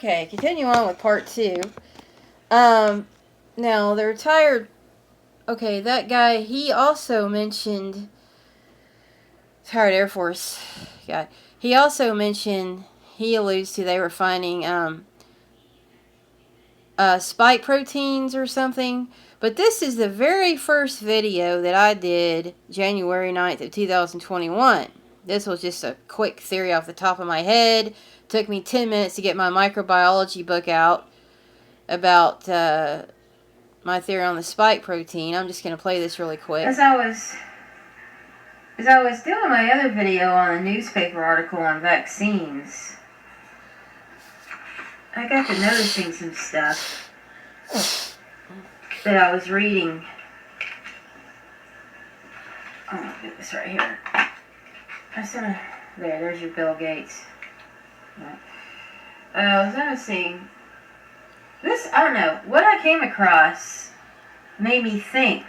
Okay, continue on with part 2. Now, the retired... Okay, that guy, he also mentioned... Retired Air Force guy. He also mentioned... He alludes to they were finding, spike proteins or something. But this is the very first video that I did January 9th of 2021. This was just a quick theory off the top of my head. Took me 10 minutes to get my microbiology book out about my theory on the spike protein. I'm just going to play this really quick. As I was doing my other video on a newspaper article on vaccines, I got to noticing some stuff that I was reading. Oh, I'll get this right here. There's your Bill Gates. I was noticing this, I don't know, what I came across made me think,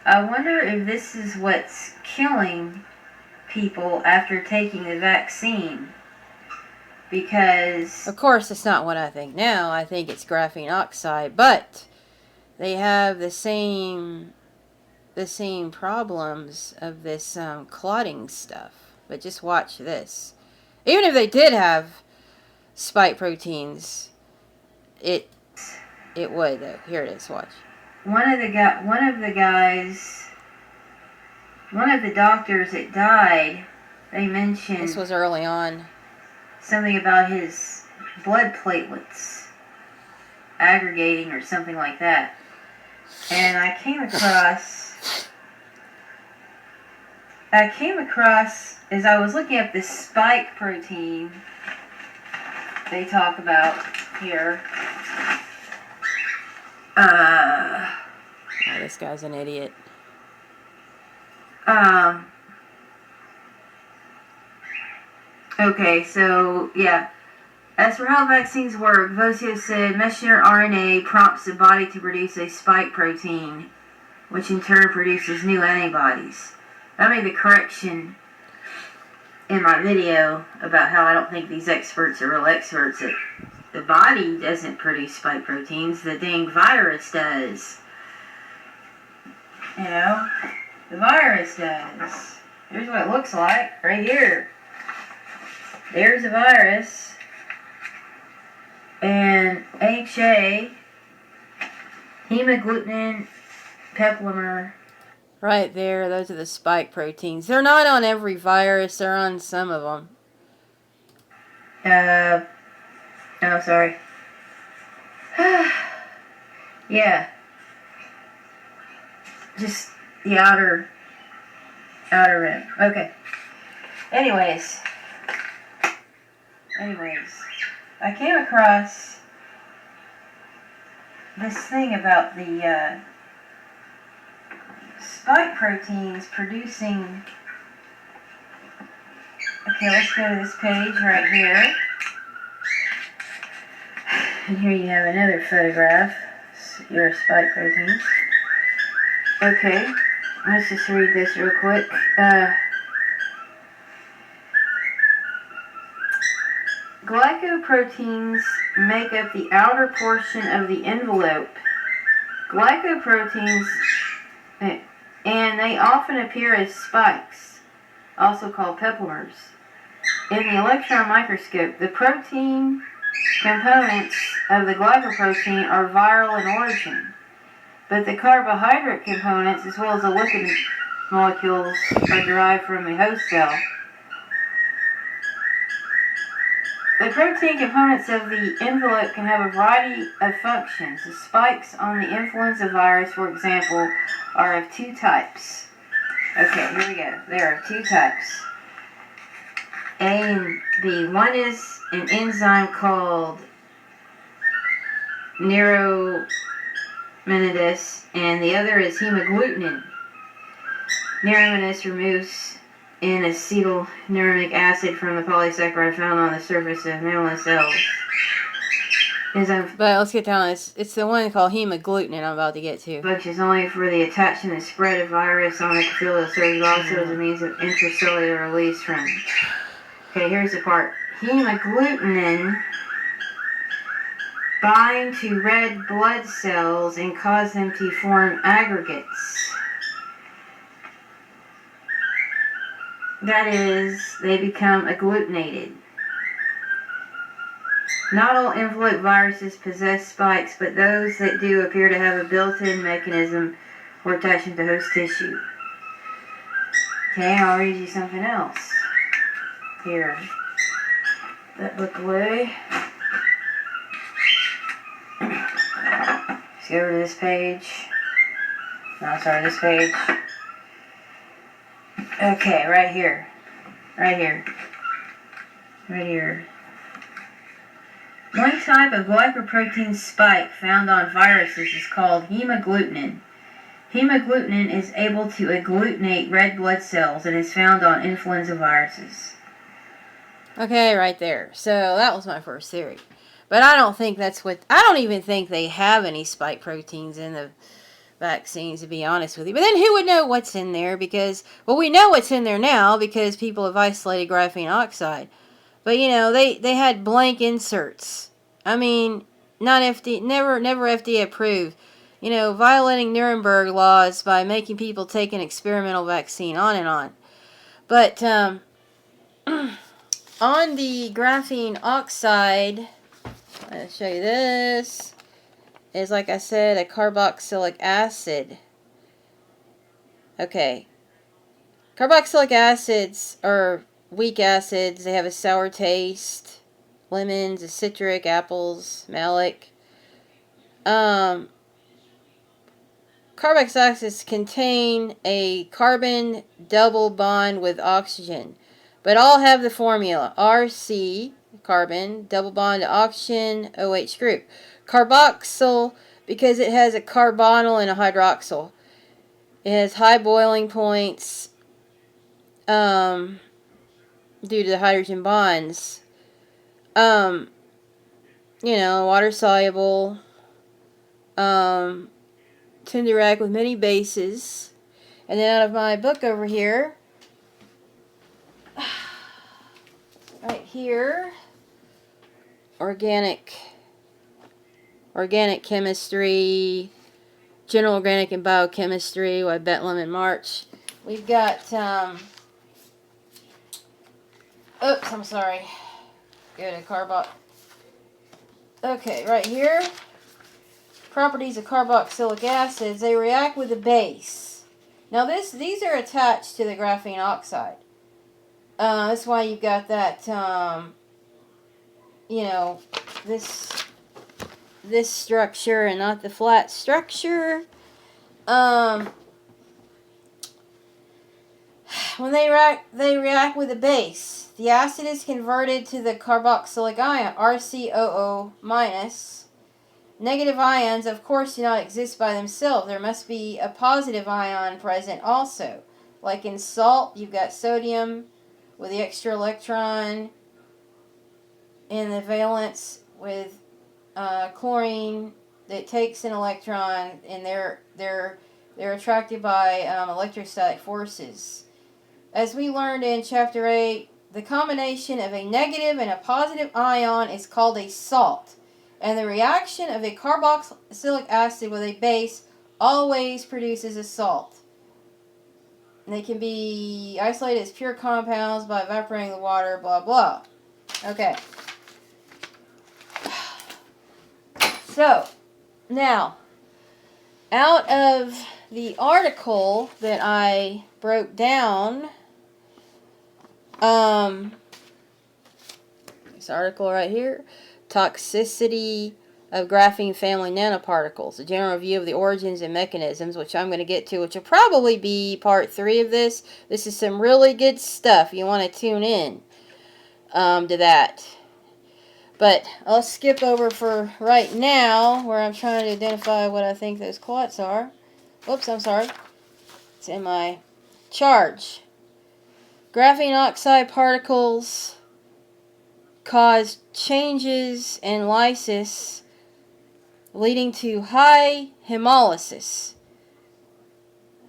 I wonder if this is what's killing people after taking the vaccine. Because, of course, it's not what I think now. I think it's graphene oxide, but they have the same problems of this clotting stuff. But just watch this. Even if they did have spike proteins, it would though. Here it is. Watch. One of the doctors that died, they mentioned, this was early on, something about his blood platelets aggregating or something like that. And I came across as I was looking up this spike protein they talk about here. Oh, this guy's an idiot. Okay, so, yeah. As for how vaccines work, Vosio said messenger RNA prompts the body to produce a spike protein, which in turn produces new antibodies. I made the correction in my video about how I don't think these experts are real experts. That the body doesn't produce spike proteins, the dang virus does. You know, the virus does. Here's what it looks like, right here. There's a virus, and HA, hemagglutinin, peplimer. Right there, those are the spike proteins. They're not on every virus, they're on some of them. Oh, sorry. Yeah. Just the outer rim. Okay. Anyways, I came across this thing about the spike proteins producing... Okay, let's go to this page right here. And here you have another photograph. Your spike proteins. Okay, let's just read this real quick. Glycoproteins make up the outer portion of the envelope. Glycoproteins, and they often appear as spikes, also called peplimers. In the electron microscope, the protein components of the glycoprotein are viral in origin, but the carbohydrate components, as well as the lipid molecules, are derived from the host cell. The protein components of the envelope can have a variety of functions. The spikes on the influenza virus, for example, are of two types. Okay, here we go. There are two types. A and B. One is an enzyme called neuraminidase, and the other is hemagglutinin. Neuraminidase removes N-acetylneuramic acid from the polysaccharide found on the surface of mammalian cells. But let's get down to this. It's the one called hemagglutinin I'm about to get to. Functions only for the attachment and spread of virus on epithelial cells, also as a means of intracellular release from... Okay, here's the part. Hemagglutinin bind to red blood cells and cause them to form aggregates. That is, they become agglutinated. Not all envelope viruses possess spikes, but those that do appear to have a built-in mechanism for attaching to host tissue. Okay, I'll read you something else. Here. That book away. Let's go over to this page. No, sorry, this page. Okay, right here. Right here. Right here. One type of glycoprotein spike found on viruses is called hemagglutinin. Hemagglutinin is able to agglutinate red blood cells and is found on influenza viruses. Okay, right there. So that was my first theory. But I don't think that's what... I don't even think they have any spike proteins in the vaccines, to be honest with you. But then who would know what's in there? Because, well, we know what's in there now because people have isolated graphene oxide. But, you know, they had blank inserts. I mean, not FDA, never FDA approved. You know, violating Nuremberg laws by making people take an experimental vaccine, on and on. But, on the graphene oxide, I'll show you this, is, like I said, a carboxylic acid. Okay. Carboxylic acids are weak acids. They have a sour taste. Lemons, a citric, apples, malic. Carboxylic acids contain a carbon double bond with oxygen, but all have the formula RC, carbon, double bond to oxygen, OH group. Carboxyl, because it has a carbonyl and a hydroxyl. It has high boiling points due to the hydrogen bonds. You know, water soluble. Tend to react with many bases. And then out of my book over here, right here, organic chemistry, general organic and biochemistry by Betlem and March. We've got, oops, I'm sorry. Go to carbon. Okay, right here. Properties of carboxylic acids. They react with a base. Now these are attached to the graphene oxide. That's why you've got that, you know, this structure and not the flat structure. When they react with a base. The acid is converted to the carboxylic ion, RCOO minus. Negative ions, of course, do not exist by themselves. There must be a positive ion present also. Like in salt, you've got sodium with the extra electron in the valence with chlorine that takes an electron, and they're attracted by electrostatic forces. As we learned in Chapter 8, the combination of a negative and a positive ion is called a salt. And the reaction of a carboxylic acid with a base always produces a salt. And they can be isolated as pure compounds by evaporating the water, blah, blah. Okay. So, now, out of the article that I broke down, this article right here, Toxicity of Graphene Family Nanoparticles, a general review of the origins and mechanisms, which I'm going to get to, which will probably be part 3 of this. This is some really good stuff. You want to tune in to that. But I'll skip over for right now, where I'm trying to identify what I think those clots are. Oops, I'm sorry. It's in my charge. Graphene oxide particles cause changes in lysis, leading to high hemolysis.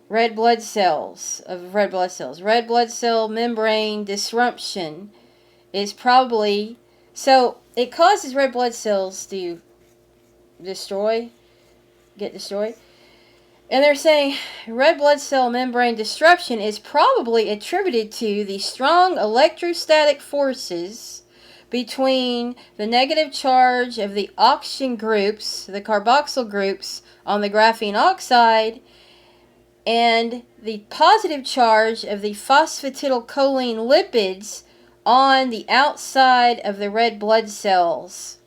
Red blood cell membrane disruption is probably... So, it causes red blood cells to get destroyed. And they're saying red blood cell membrane disruption is probably attributed to the strong electrostatic forces between the negative charge of the oxygen groups, the carboxyl groups on the graphene oxide, and the positive charge of the phosphatidylcholine lipids on the outside of the red blood cells.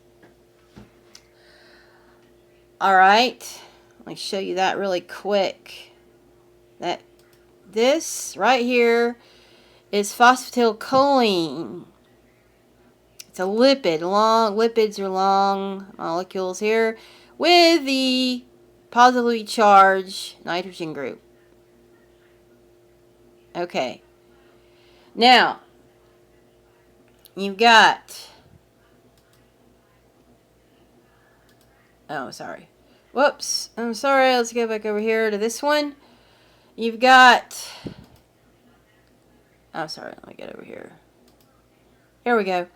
Alright, let me show you that really quick. This right here is phosphatidylcholine. It's a lipid. Lipids are long molecules here with the positively charged nitrogen group. Okay. Now, you've got... Oh, sorry. Whoops. I'm sorry. Let's go back over here to this one. You've got... I'm sorry. Let me get over here. Here we go.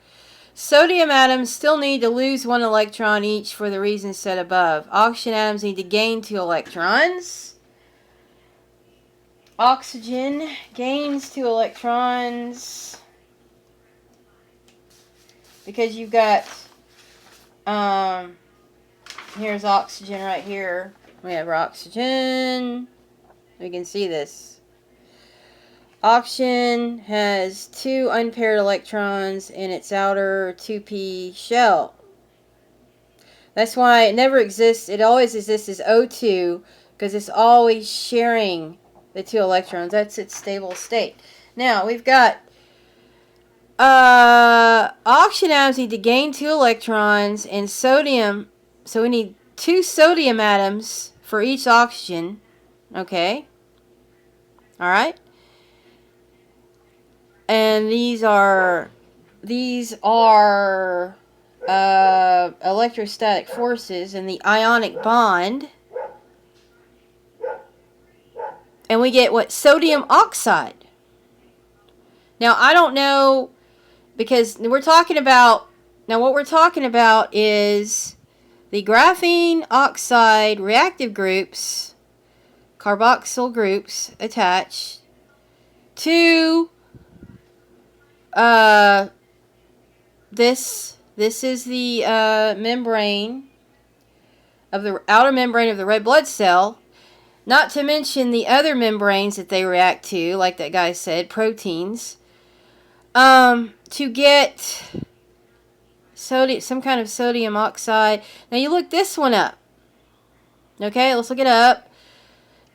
Sodium atoms still need to lose 1 electron each for the reasons said above. Oxygen atoms need to gain 2 electrons. Oxygen gains 2 electrons because you've got here's oxygen right here. We have our oxygen. We can see this. Oxygen has 2 unpaired electrons in its outer 2p shell. That's why it never exists. It always exists as O2 because it's always sharing the 2 electrons. That's its stable state. Now, we've got oxygen atoms need to gain 2 electrons, and sodium, so we need 2 sodium atoms for each oxygen. Okay? Alright? And these are electrostatic forces in the ionic bond. And we get what? Sodium oxide. Now, I don't know, because we're talking about, now what we're talking about is the graphene oxide reactive groups, carboxyl groups attached to this is the membrane of the outer membrane of the red blood cell, not to mention the other membranes that they react to, like that guy said, proteins, to get some kind of sodium oxide. Now you look this one up. Okay, let's look it up.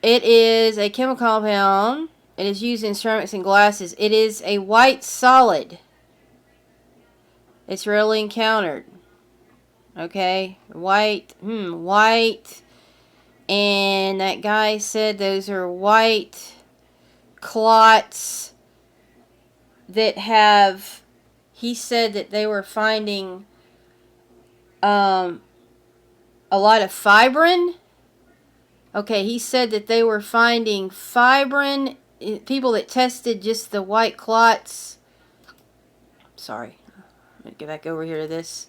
It is a chemical compound. It is used in ceramics and glasses. It is a white solid. It's rarely encountered. Okay, white. And that guy said those are white clots that have, he said that they were finding a lot of fibrin. Okay, he said that they were finding fibrin. People that tested just the white clots. Sorry. I'm going to get back over here to this.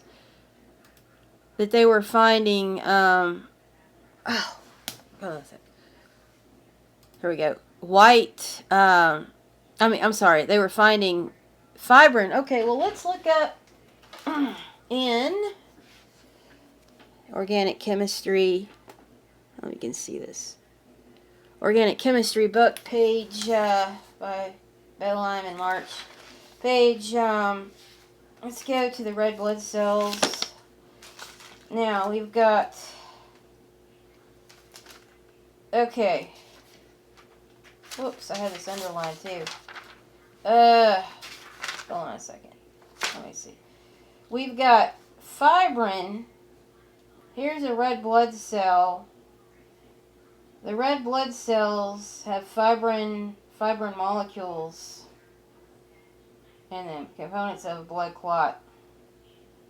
That they were finding, hold on a sec. Here we go. White, I'm sorry. They were finding fibrin. Okay, well, let's look up in organic chemistry. Oh, you can see this. Organic chemistry book, page, by Bedelheim and March. Page, let's go to the red blood cells. Now, we've got, okay. Whoops, I had this underlined too. Hold on a second. Let me see. We've got fibrin. Here's a red blood cell. The red blood cells have fibrin molecules in them, components of a blood clot.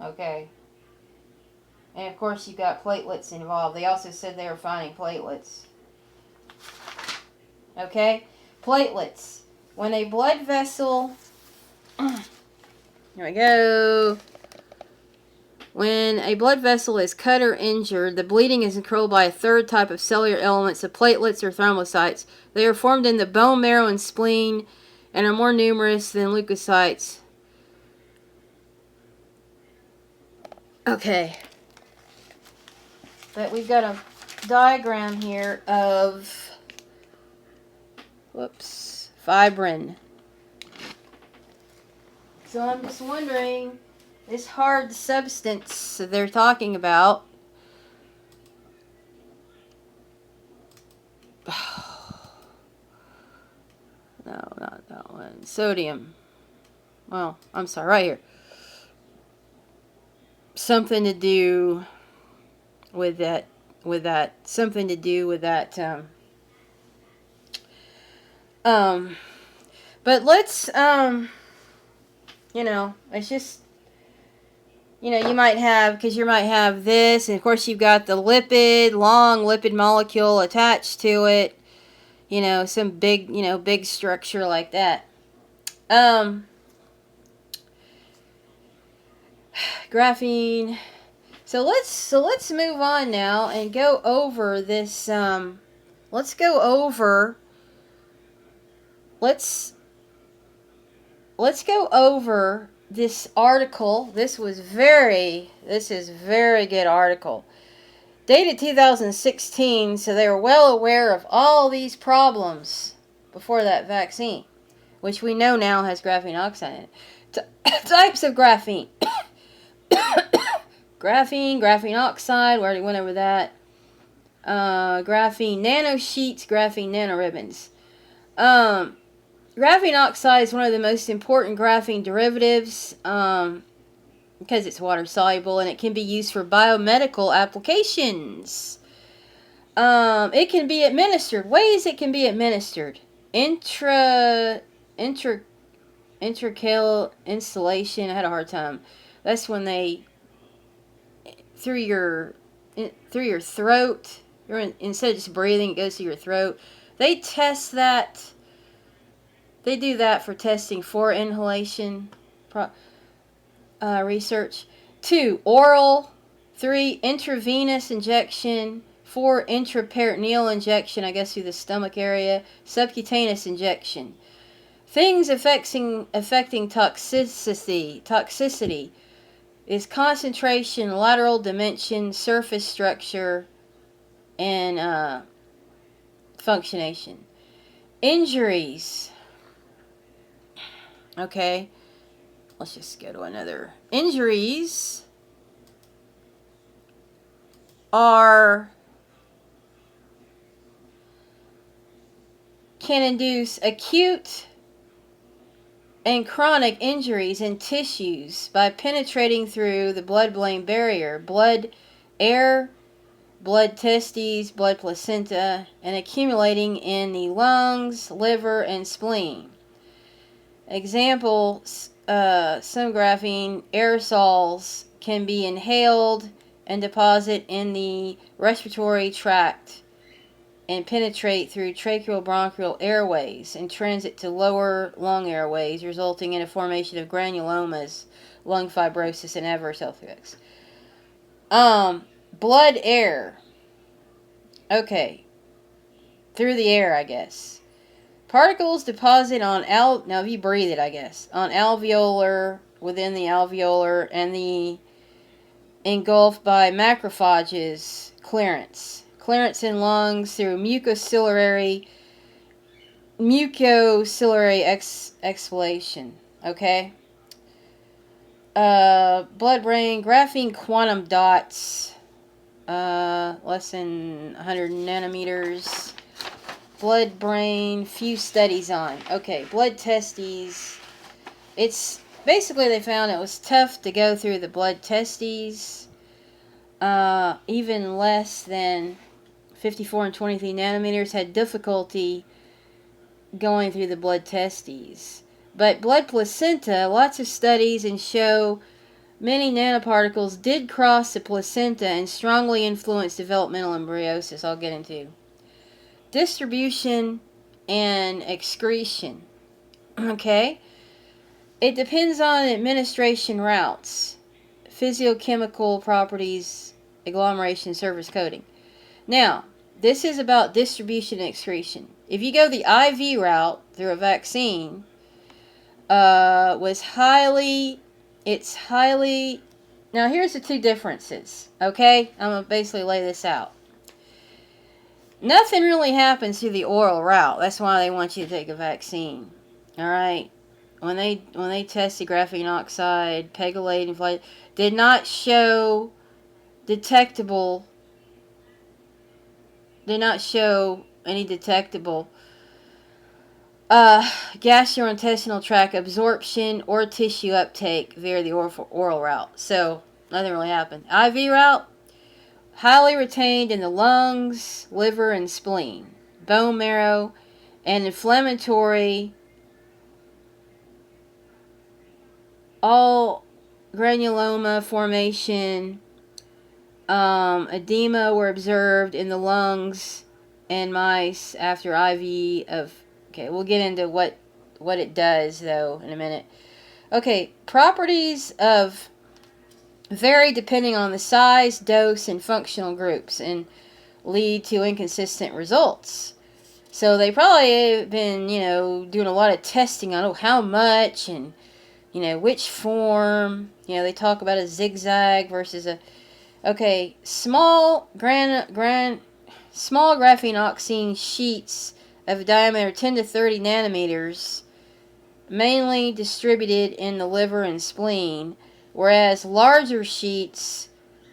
Okay. And of course you've got platelets involved. They also said they were finding platelets. Okay? Platelets. When a blood vessel, here we go. When a blood vessel is cut or injured, the bleeding is controlled by a third type of cellular elements, the platelets or thrombocytes. They are formed in the bone marrow and spleen and are more numerous than leukocytes. Okay. But we've got a diagram here of, fibrin. So I'm just wondering, this hard substance they're talking about, no, not that one, sodium, well, I'm sorry, right here, something to do with that, something to do with that, but let's, you know, it's just, you know, you might have, because you might have this, and of course you've got the long lipid molecule attached to it, you know, some big, you know, big structure like that. Graphene. So let's move on now and go over this, let's go over this article. This is very good article. Dated 2016, so they were well aware of all these problems before that vaccine, which we know now has graphene oxide in it. Types of graphene. Graphene oxide, we already went over that. Graphene nanosheets, graphene nanoribbons. Graphene oxide is one of the most important graphene derivatives because it's water soluble and it can be used for biomedical applications. It can be administered. Ways it can be administered: intracameral instillation. I had a hard time. That's when they through your throat. Instead of just breathing, it goes through your throat. They test that. They do that for testing for inhalation research. 2, oral. 3, intravenous injection. 4, intraperitoneal injection, I guess through the stomach area. Subcutaneous injection. Things affecting toxicity is concentration, lateral dimension, surface structure, and functionation. Injuries. Okay, let's just go to another. Injuries can induce acute and chronic injuries in tissues by penetrating through the blood-brain barrier, air, blood testes, blood placenta, and accumulating in the lungs, liver, and spleen. Examples, some graphene aerosols can be inhaled and deposit in the respiratory tract and penetrate through tracheobronchial airways and transit to lower lung airways, resulting in a formation of granulomas, lung fibrosis, and adverse health effects. Blood air. Okay. Through the air, I guess. Particles deposit on now if you breathe it, I guess, on within the alveolar, and the engulfed by macrophages clearance in lungs through mucociliary exhalation. Okay. Blood-brain graphene quantum dots, less than 100 nanometers. Blood-brain, few studies on. Okay, blood testes. It's basically, they found it was tough to go through the blood testes. Even less than 54 and 23 nanometers had difficulty going through the blood testes. But blood placenta, lots of studies and show many nanoparticles did cross the placenta and strongly influence developmental embryosis. I'll get into distribution and excretion. Okay? It depends on administration routes. physiochemical properties, agglomeration, surface coating. Now, this is about distribution and excretion. If you go the IV route through a vaccine, it's highly, now here's the two differences, okay? I'm going to basically lay this out. Nothing really happens through the oral route. That's why they want you to take a vaccine. Alright? When they tested graphene oxide, pegylate, and flight, did not show any detectable gastrointestinal tract absorption or tissue uptake via the oral route. So, nothing really happened. IV route, highly retained in the lungs, liver, and spleen, bone marrow, and inflammatory, all granuloma formation, edema were observed in the lungs and mice after IV of, okay, we'll get into what it does, though, in a minute. Okay, properties of vary depending on the size, dose, and functional groups, and lead to inconsistent results. So they probably have been, doing a lot of testing on how much and, which form. They talk about a zigzag versus a... Okay, small graphene oxide sheets of diameter 10 to 30 nanometers, mainly distributed in the liver and spleen, whereas larger sheets,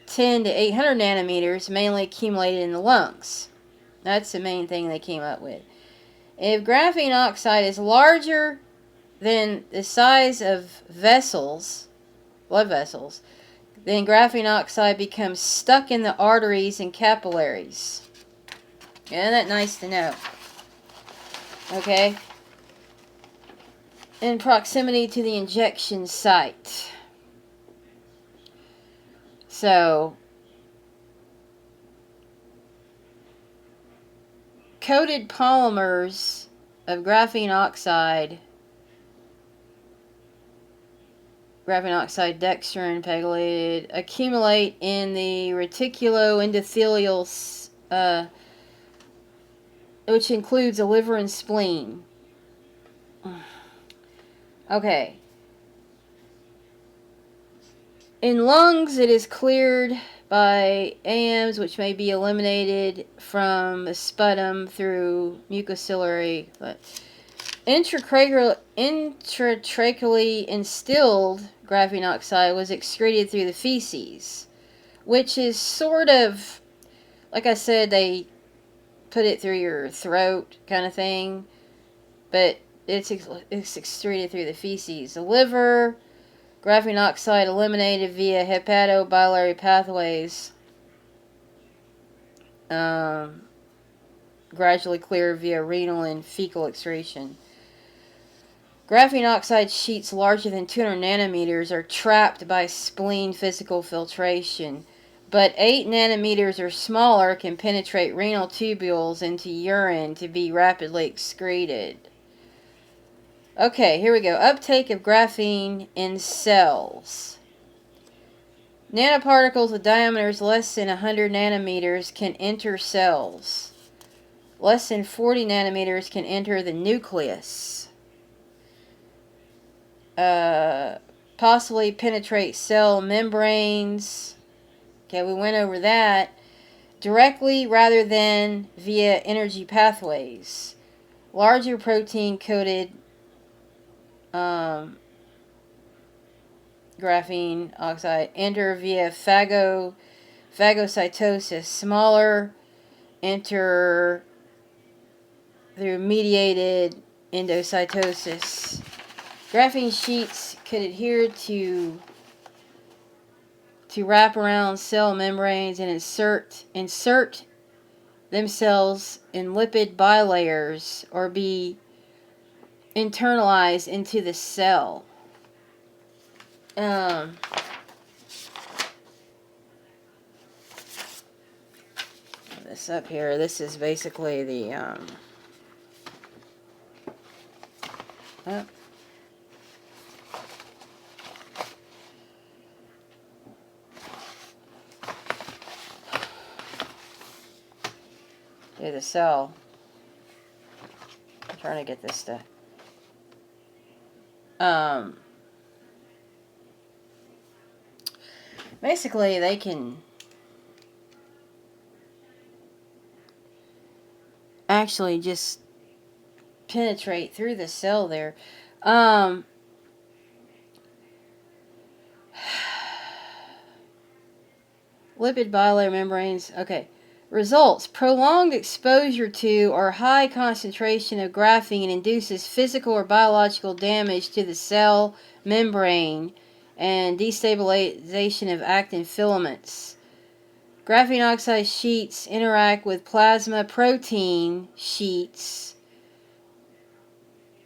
10 to 800 nanometers, mainly accumulated in the lungs. That's the main thing they came up with. If graphene oxide is larger than the size of blood vessels, then graphene oxide becomes stuck in the arteries and capillaries. Isn't that nice to know? Okay? In proximity to the injection site. So, coated polymers of graphene oxide, dextrin, pegylated, accumulate in the reticuloendothelial, which includes the liver and spleen. Okay. In lungs, it is cleared by AMs, which may be eliminated from the sputum through mucociliary. Intratracheally instilled graphene oxide was excreted through the feces, which is sort of, like I said, they put it through your throat kind of thing, but it's excreted through the feces. The liver, graphene oxide eliminated via hepatobiliary pathways, gradually cleared via renal and fecal excretion. Graphene oxide sheets larger than 200 nanometers are trapped by spleen physical filtration, but 8 nanometers or smaller can penetrate renal tubules into urine to be rapidly excreted. Okay, here we go. Uptake of graphene in cells. Nanoparticles with diameters less than 100 nanometers can enter cells. Less than 40 nanometers can enter the nucleus. Possibly penetrate cell membranes. Okay, we went over that. Directly rather than via energy pathways. Larger protein-coated graphene oxide enter via phagocytosis. Smaller enter through mediated endocytosis. Graphene sheets could adhere to wrap around cell membranes and insert themselves in lipid bilayers or be internalized into the cell. This up here, this is basically the to the cell. I'm trying to get this to... basically, they can actually just penetrate through the cell there. Lipid bilayer membranes. Okay. Results. Prolonged exposure to or high concentration of graphene induces physical or biological damage to the cell membrane and destabilization of actin filaments. Graphene oxide sheets interact with plasma protein sheets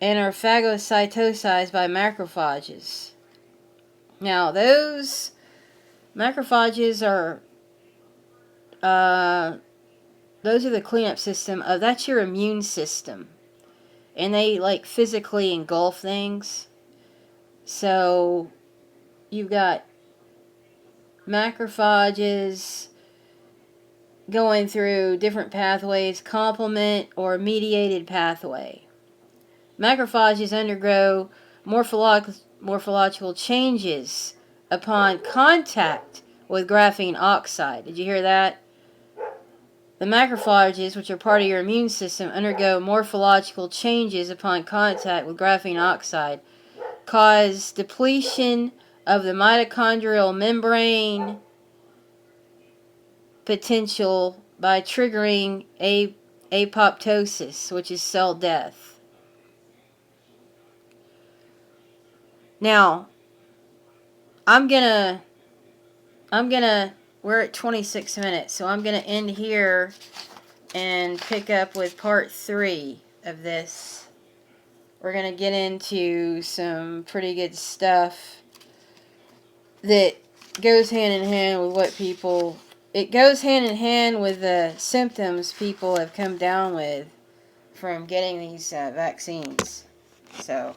and are phagocytosized by macrophages. Now, those macrophages are those are the cleanup system. That's your immune system, and they like physically engulf things. So you've got macrophages going through different pathways, complement or mediated pathway. Macrophages undergo morphological changes upon contact with graphene oxide. Did you hear that? The macrophages, which are part of your immune system, undergo morphological changes upon contact with graphene oxide, cause depletion of the mitochondrial membrane potential by triggering apoptosis, which is cell death. Now, we're at 26 minutes, so I'm gonna end here and pick up with part 3 of this. We're gonna get into some pretty good stuff that goes hand in hand with what people... It goes hand in hand with the symptoms people have come down with from getting these vaccines. So...